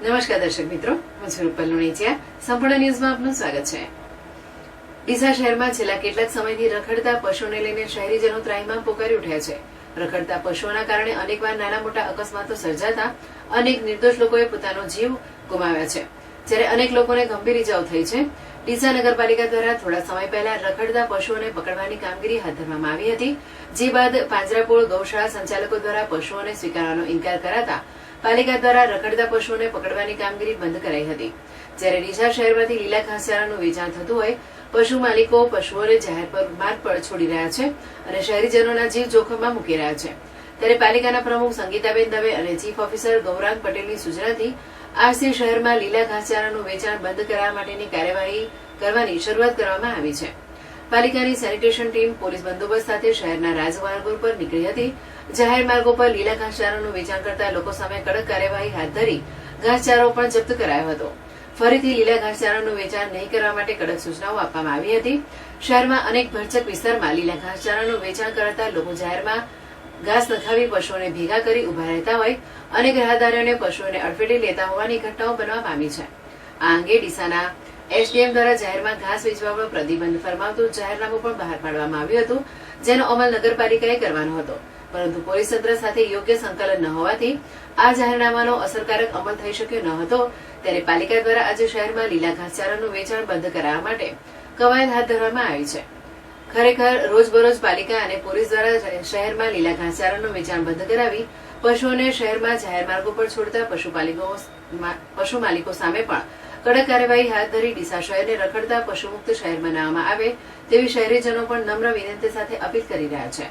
નમસ્કાર દર્શક મિત્રો, હું છું રૂપલ લુણીચિયા. સંપૂર્ણ ન્યૂઝમાં આપનું સ્વાગત છે. ડીસા શહેરમાં છેલ્લા કેટલાક સમયથી રખડતા પશુઓને લઈને શહેરીજનો ત્રાહિમામ પોકારી ઉઠ્યા છે. રખડતા પશુઓના કારણે અનેકવાર નાના મોટા અકસ્માતો સર્જાતા અનેક નિર્દોષ લોકોએ પોતાનો જીવ ગુમાવ્યા છે, જ્યારે અનેક લોકોને ગંભીર ઇજાઓ થઈ છે. ડીસા નગરપાલિકા દ્વારા થોડા સમય પહેલા રખડતા પશુઓને પકડવાની કામગીરી હાથ ધરવામાં આવી હતી, જે બાદ પાંજરાપોળ ગૌશાળા સંચાલકો દ્વારા પશુઓને સ્વીકારવાનો ઇનકાર કરાતા પાલિકા દ્વારા રખડતા પશુઓને પકડવાની કામગીરી બંધ કરાઈ હતી. જ્યારે ડીસા શહેરમાંથી લીલા ઘાસચારાનું વેચાણ થતું હોય, પશુ માલિકો પશુઓને જાહેર માર્ગ પર છોડી રહ્યા છે અને શહેરીજનોના જીવ જોખમમાં મૂકી રહ્યા છે. ત્યારે પાલિકાના પ્રમુખ સંગીતાબેન દવે અને ચીફ ઓફિસર ગૌરાંગ પટેલની સૂચનાથી આજથી શહેરમાં લીલા ઘાસચારાનું વેચાણ બંધ કરવા માટેની કાર્યવાહી કરવાની શરૂઆત કરવામાં આવી છે. પાલિકાની સેનિટેશન ટીમ પોલીસ બંદોબસ્ત સાથે શહેરના રાજમાર્ગો પર નીકળી હતી. જાહેર માર્ગો પર લીલા ઘાસચારાનું વેચાણ કરતા લોકો સામે કડક કાર્યવાહી હાથ ધરી ઘાસચારો પણ જપ્ત કરાયો હતો. ફરીથી લીલા ઘાસચારાનું વેચાણ નહીં કરવા માટે કડક સૂચનાઓ આપવામાં આવી હતી. શહેરમાં અનેક ભરચક વિસ્તારમાં લીલા ઘાસચારાનું વેચાણ કરતા લોકો જાહેરમાં ઘાસ નખાવી પશુઓને ભેગા કરી ઉભા રહેતા હોય, અનેક રાહદારીઓને પશુઓને અડફેટે લેતા હોવાની ઘટનાઓ બનવા પામી છે. આ અંગે ડીસાના એસડીએમ દ્વારા જાહેરમાં ઘાસ વેચવા પર પ્રતિબંધ ફરમાવતું જાહેરનામું પણ બહાર પાડવામાં આવ્યું હતું, જેનો અમલ નગરપાલિકાએ કરવાનો હતો, પરંતુ પોલીસ તંત્ર સાથે યોગ્ય સંકલન ન હોવાથી આ જાહેરનામાનો અસરકારક અમલ થઈ શક્યો ન હતો. ત્યારે પાલિકા દ્વારા આજે શહેરમાં લીલા ઘાસચારાનું વેચાણ બંધ કરાવવા માટે કવાયત હાથ ધરવામાં આવી છે. ખરેખર રોજબરોજ પાલિકા અને પોલીસ દ્વારા શહેરમાં લીલા ઘાસચારાનું વેચાણ બંધ કરાવી પશુઓને શહેરમાં જાહેર માર્ગો પર છોડતા પશુ માલિકો સામે પણ કડક કાર્યવાહી હાથ ધરી ડીસા શહેરને રખડતા પશુમુક્ત શહેર બનાવવામાં આવે તેવી શહેરીજનો પણ નમ્ર વિનંતી સાથે અપીલ કરી રહ્યા છે.